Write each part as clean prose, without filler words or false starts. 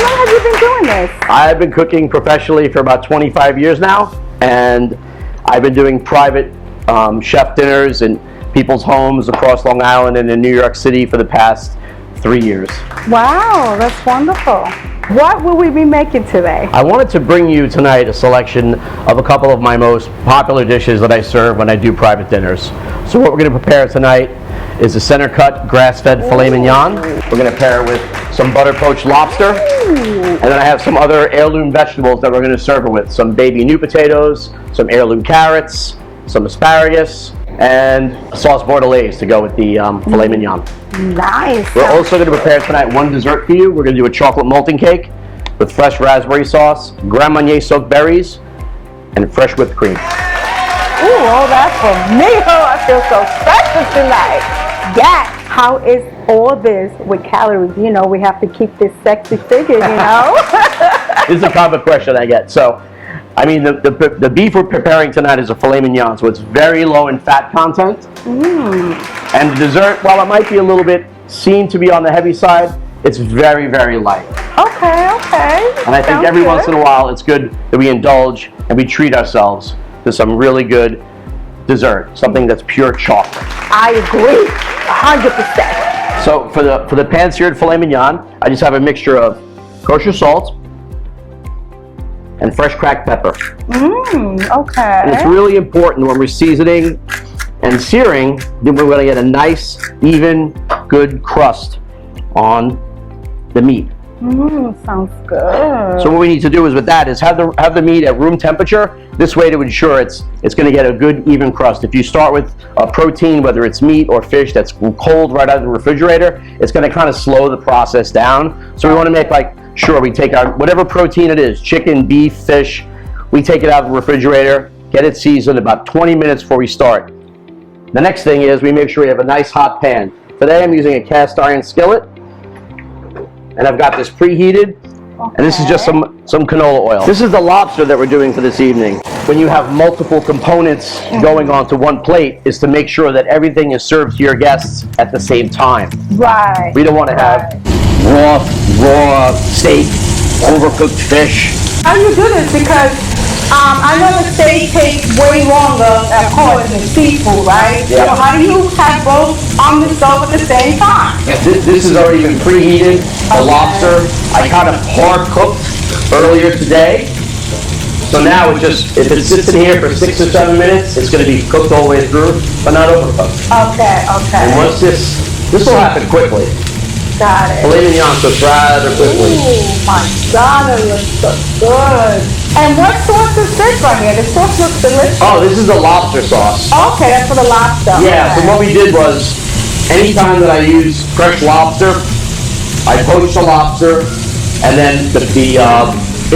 long have you been doing this? I've been cooking professionally for about 25 years now, and I've been doing private chef dinners in people's homes across Long Island and in New York City for the past 3 years. Wow, that's wonderful. What will we be making today? I wanted to bring you tonight a selection of a couple of my most popular dishes that I serve when I do private dinners. So what we're going to prepare tonight is a center cut grass-fed filet mignon. We're going to pair it with some butter poached lobster. And then I have some other heirloom vegetables that we're going to serve it with. Some baby new potatoes, some heirloom carrots, some asparagus, and sauce bordelaise to go with the filet mignon. Nice. We're also going to prepare tonight one dessert for you. We're going to do a chocolate molten cake with fresh raspberry sauce, Grand Marnier soaked berries, and fresh whipped cream. Ooh, oh, that's for me. Oh, I feel so special tonight. Yeah. How is all this with calories? You know, we have to keep this sexy figure, you know? This is a common question I get. So, I mean, the beef we're preparing tonight is a filet mignon, so it's very low in fat content. And the dessert, while it might be a little bit seen to be on the heavy side, it's very, very light. Okay, okay. And I think every once in a while it's good that we indulge and we treat ourselves to some really good dessert, something that's pure chocolate. I agree, 100%. So for the pan-seared filet mignon, I just have a mixture of kosher salt and fresh cracked pepper. Okay. And it's really important when we're seasoning and searing that we're going to get a nice, even, good crust on the meat. Sounds good. So what we need to do is with that is have the meat at room temperature. This way to ensure it's going to get a good, even crust. If you start with a protein, whether it's meat or fish that's cold right out of the refrigerator, it's going to kind of slow the process down. So we want to make sure we take our whatever protein it is, chicken, beef, fish, we take it out of the refrigerator, get it seasoned about 20 minutes before we start. The next thing is we make sure we have a nice hot pan. Today I'm using a cast iron skillet, and I've got this preheated, and this is just some canola oil. This is the lobster that we're doing for this evening. When you have multiple components going onto one plate, is to make sure that everything is served to your guests at the same time. Right. We don't want to have raw steak, overcooked fish. How do you do this? Because I know the steak takes way longer, of course, than seafood, right? Yeah. So how do you have both on the stove at the same time? This has already been preheated. The lobster I kind of par cooked earlier today. So now it just, if it sits in here for 6 or 7 minutes, it's going to be cooked all the way through, but not overcooked. Okay. And once this will happen quickly. Got it. Filet mignon cooks rather quickly. Oh my God, it looks so good. And what sauce is this right here? The sauce looks delicious. Oh, this is the lobster sauce. Okay, that's for the lobster. Yeah, so what we did was, anytime that I use fresh lobster, I poach the lobster, and then the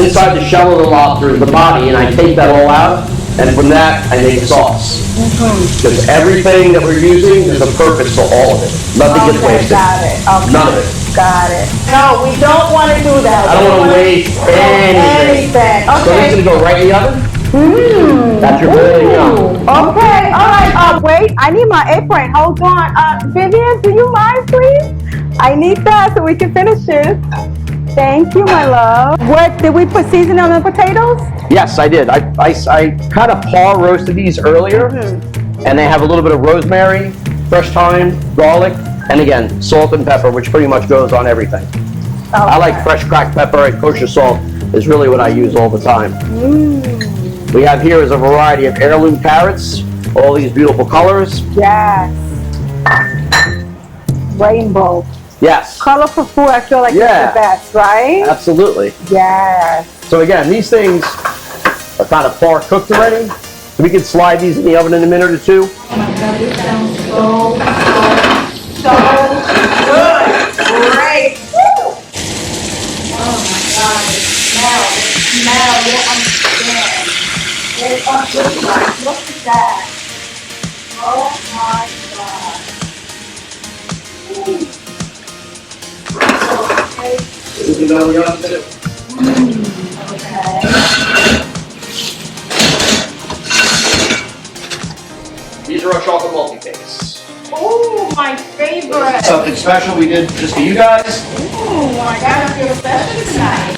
inside the shell of the lobster is the body, and I take that all out, and from that I make sauce. Because everything that we're using, there's a purpose for all of it. Nothing gets wasted. Got it. Okay. None of it. Got it. No, we don't want to do that. I don't want to waste anything. So this is going to go right in the oven. That's your filet mignon. Okay, all right. Wait, I need my apron. Hold on. Vivian, do you mind, please? I need that so we can finish it. Thank you, my love. What, did we put seasoning on the potatoes? Yes, I did. I kind of par roasted these earlier, and they have a little bit of rosemary, fresh thyme, garlic, and again, salt and pepper, which pretty much goes on everything. Okay. I like fresh cracked pepper, and kosher salt is really what I use all the time. We have here is a variety of heirloom carrots, all these beautiful colors. Yes. Rainbow. Yes. Colorful food, I feel like it's the best, right? Absolutely. Yes. So again, these things are kind of far cooked already. So we can slide these in the oven in a minute or two. Oh my God, this sounds so good. Great. Woo. Oh my God, the smell, you don't understand. Look at that. Oh my God. These are our chocolate multi-cakes. Oh, my favorite. Something special we did just for you guys. Oh my God, I feel special tonight.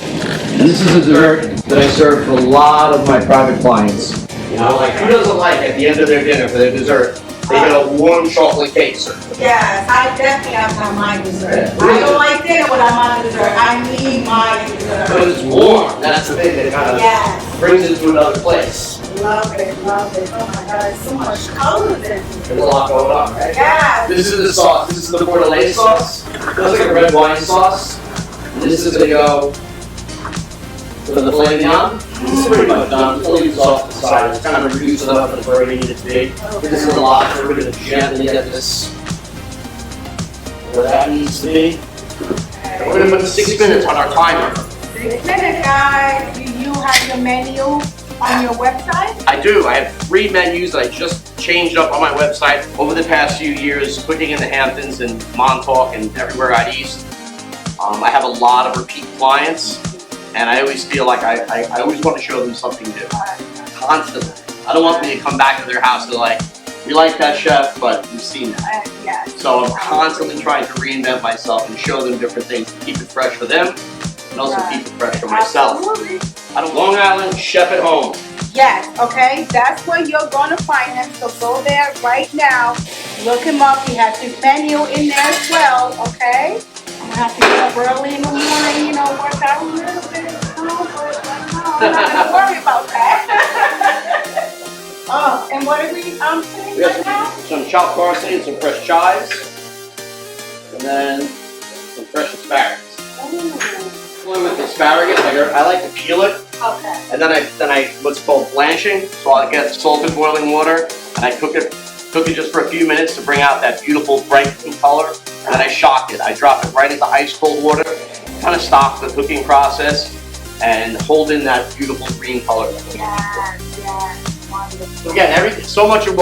And this is a dessert that I serve for a lot of my private clients. You know, like who doesn't like at the end of their dinner for their dessert, they get a warm chocolate cake served. Yes, I definitely have to have my dessert. I don't like dinner without my dessert. I need my dessert. But it's warm. That's the thing that kind of brings it to another place. Love it, love it. Oh my God, so much colors in it. There's a lot going on, right? Yeah. This is the sauce. This is the Bordelaise sauce. It looks like a red wine sauce. And this is going to go for the filet mignon. This is pretty much done. Just leave this off to the side. It's kind of reduced enough for the bird we need it to be. This is a lot, so we're going to gently get this where that needs to be. And we're going to put 6 minutes on our timer. 6 minutes, guys. Do you have your menu on your website? I do. I have 3 menus that I just changed up on my website over the past few years, cooking in the Hamptons and Montauk and everywhere out east. I have a lot of repeat clients, and I always feel like I always want to show them something new. Constantly. I don't want them to come back to their house and like, we like that chef, but we've seen that. Yes. So I'm constantly trying to reinvent myself and show them different things to keep it fresh for them and also keep it fresh for myself. Absolutely. Out of Long Island, Chef at Home. Yes, okay, that's where you're gonna find him. So go there right now, look him up. He has his menu in there as well, okay? I'm gonna have to get up early in the morning, you know, work out a little bit, but no, I'm not gonna worry about that. Oh, and what are we saying We right have now? some chopped parsley and some fresh chives, and then some fresh asparagus. With asparagus, I like to peel it, Okay. and then I what's called blanching. So I get salted boiling water, and I cook it just for a few minutes to bring out that beautiful bright pink color. And then I shock it. I drop it right into ice cold water, kind of stop the cooking process, and hold in that beautiful green color. Yes, wonderful. So again, so much of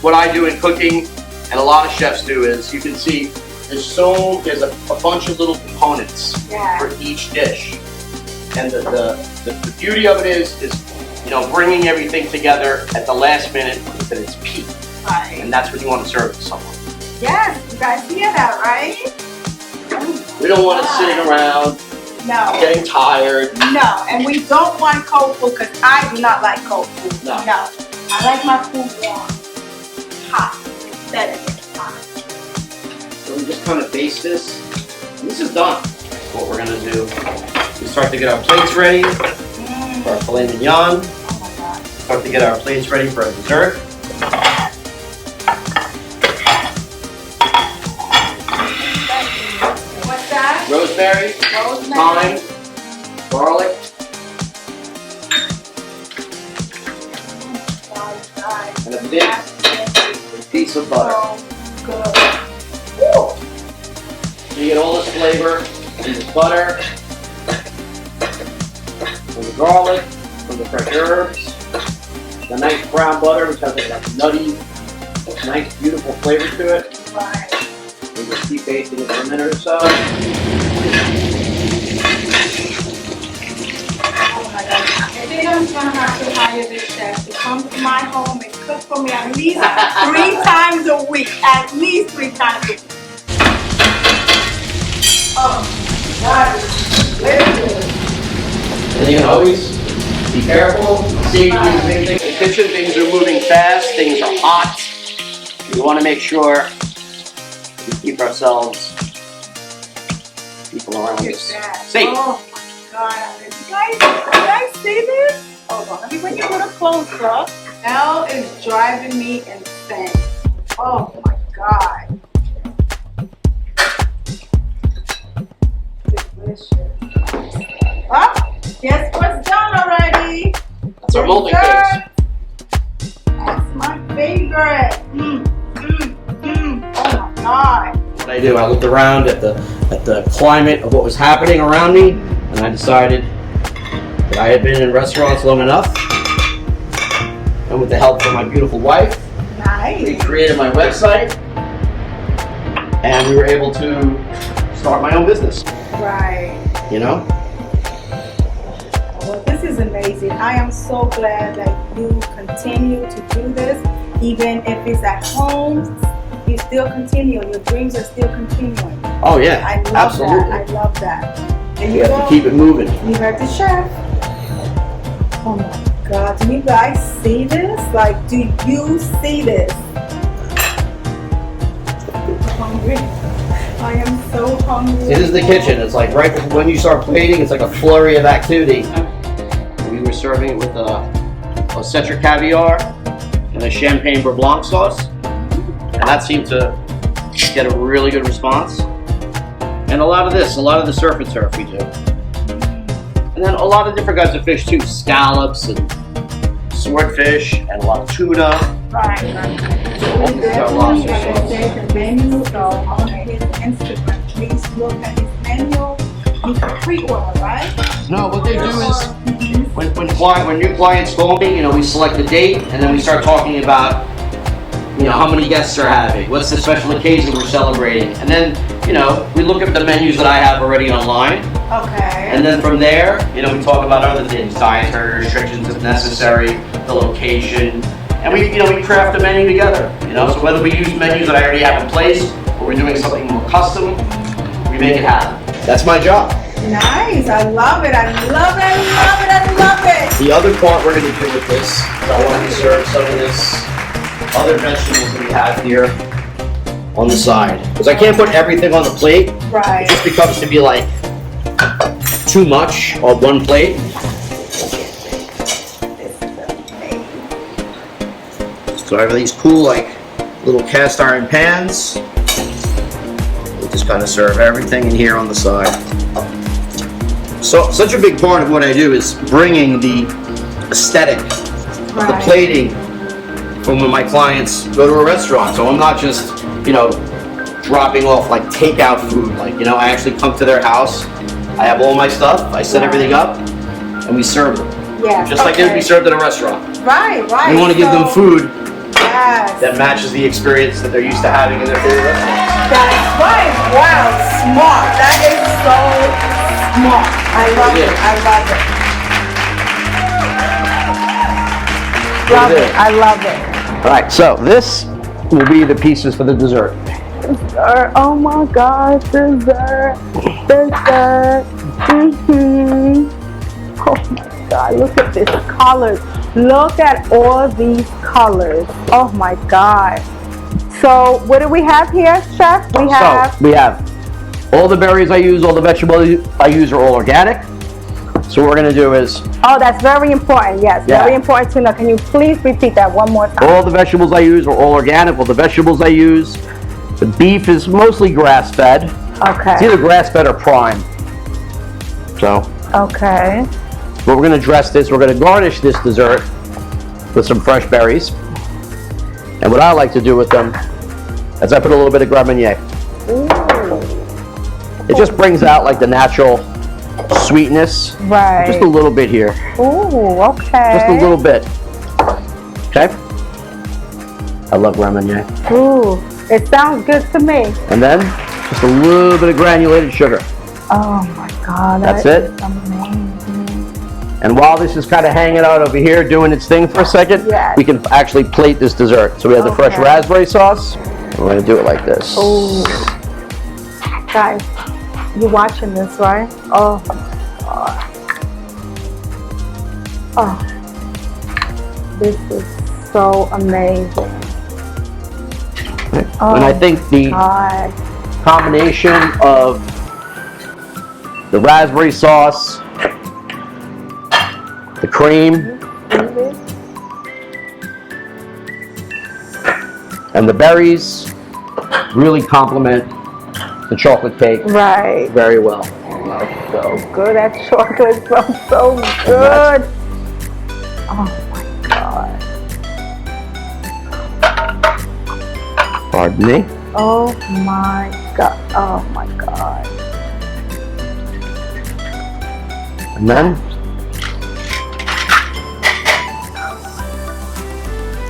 what I do in cooking, and a lot of chefs do, is you can see there's a bunch of little components for each dish, and the beauty of it is you know, bringing everything together at the last minute at its peak, and that's when you want to serve to someone. Yes, you guys hear that, right? We don't want it sitting around, getting tired. No, and we don't want cold food because I do not like cold food. No. I like my food warm, hot, instead of hot. So we just kind of baste this, and this is done. What we're gonna do, we start to get our plates ready for our filet mignon. Oh my God. Start to get our plates ready for our dessert. What's that? Rosemary, Rosemary. thyme, garlic, and a big piece of butter. So good. So you get all this flavor from the butter, from the garlic, from the fresh herbs, the nice brown butter, which has like that nutty, nice, beautiful flavor to it. Right. We just keep basting it for a minute or so. Oh my God. I think I'm gonna have to hire this chef to come to my home and cook for me at least 3 times a week. At least 3 times a week. Oh, that is very good. And you can always be careful. See, in the kitchen, things are moving fast, things are hot. We want to make sure we keep ourselves, people around us, safe. Oh my God. You guys see this? Hold on, let me bring you a little closer. Hell is driving me insane. Oh my God. Delicious. Oh, guess what's done already? That's our molten cakes. That's my favorite. Oh my God. What I do, I looked around at the climate of what was happening around me, and I decided that I had been in restaurants long enough, and with the help of my beautiful wife, we created my website, and we were able to start my own business. Right. You know? Well, this is amazing. I am so glad that you continue to do this, even if it's at home. you still continue. Your dreams are still continuing. Oh yeah, I love absolutely. that. I love that. There You have to keep it moving. You heard the chef. Oh my God, do you guys see this? Like, do you see this? I'm hungry. I am so hungry. This is the kitchen. It's like right when you start plating, it's like a flurry of activity. We were serving it with a Cetra caviar and a champagne beurre blanc sauce, and that seemed to get a really good response. And a lot of the surf and turf we do. And then a lot of different kinds of fish too, scallops and swordfish and a lot of tuna. Right. Lobster sauce. The menu, so on his Instagram, please look at his menu. You can pre-order, right? No, what they do is when new clients call me, we select the date and then we start talking about how many guests are having, what's the special occasion we're celebrating, and then we look at the menus that I have already online. Okay. And then from there, we talk about other things, dietary restrictions if necessary, the location, and we craft a menu together. So whether we use menus that I already have in place or we're doing something more custom, we make it happen. That's my job. Nice. I love it. I love it. I love it. I love it. The other part we're going to do with this is I want to serve some of this other vegetables that we have here on the side. Because I can't put everything on the plate. Right. It just becomes to be like too much on one plate. So I have these cool like little cast iron pans. We just kind of serve everything in here on the side. So such a big part of what I do is bringing the aesthetic, the plating from when my clients go to a restaurant. So I'm not just, dropping off like takeout food. Like, I actually come to their house. I have all my stuff. I set everything up and we serve them. Yeah. Just like they'd be served at a restaurant. Right. We want to give them food Yes. that matches the experience that they're used to having in their favorite restaurants. That's right. Wow, smart. That is so smart. I love it. I love it. Love it. I love it. All right, so this will be the pieces for the dessert. Dessert. Oh my God, dessert. Dessert. Oh my God, look at this colors. Look at all these colors. Oh my God. So what do we have here, Chef? We have all the berries I use, all the vegetables I use are all organic. So what we're going to do is... Oh, that's very important. Yes, very important to know. Can you please repeat that one more time? All the vegetables I use are all organic. All the vegetables I use. The beef is mostly grass-fed. Okay. It's either grass-fed or prime. So... Okay. What we're going to dress this, we're going to garnish this dessert with some fresh berries. And what I like to do with them is I put a little bit of Grand Marnier. Ooh. It just brings out like the natural sweetness. Right. Just a little bit here. Ooh, okay. Just a little bit. Okay? I love Grand Marnier. Ooh, it sounds good to me. And then just a little bit of granulated sugar. Oh my God. That's it. Amazing. And while this is kind of hanging out over here doing its thing for a second, we can actually plate this dessert. So we have the fresh raspberry sauce. And we're going to do it like this. Oh, guys, you're watching this, right? Oh my God. Oh, this is so amazing. Oh, and I think the combination of the raspberry sauce, the cream, and the berries really complement the chocolate cake very well. Smells so good. That chocolate smells so good. Oh my God. Pardon me. Oh my God. Oh my God. And then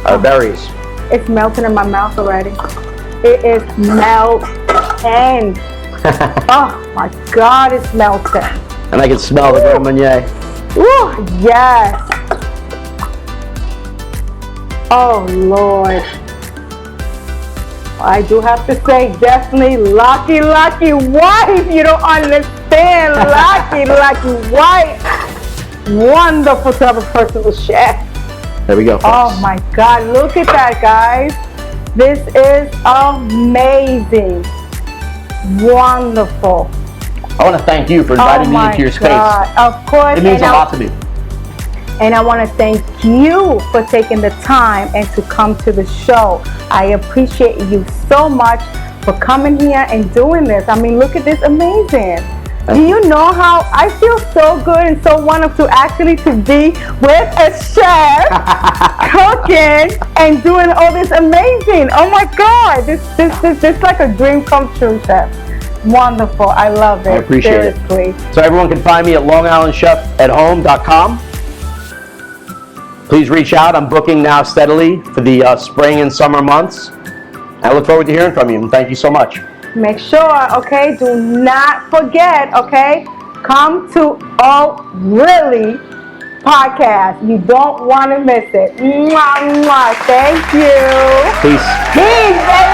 our berries. It's melting in my mouth already. It is melting. Oh my God, it's melting. And I can smell the Grand Marnier. Ooh, yes. Oh Lord. I do have to say, definitely lucky wife. You don't understand. Lucky wife. Wonderful to have a personal chef. There we go, folks. Oh my God, look at that, guys. This is amazing. Wonderful. I want to thank you for inviting me into your space. Of course. It means a lot to me. And I want to thank you for taking the time and to come to the show. I appreciate you so much for coming here and doing this. I mean, look at this, amazing. Do you know how I feel so good and so wonderful actually to be with a chef cooking and doing all this amazing. Oh my God, this is like a dream come true, chef. Wonderful, I love it. I appreciate Seriously. it. So everyone can find me at longislandchef@home.com. Please reach out. I'm booking now steadily for the spring and summer months. I look forward to hearing from you, and thank you so much. Make sure, okay, do not forget, okay, come to Oh Really podcast. You don't want to miss it. Mwah, mwah. Thank you. Peace. Peace, baby.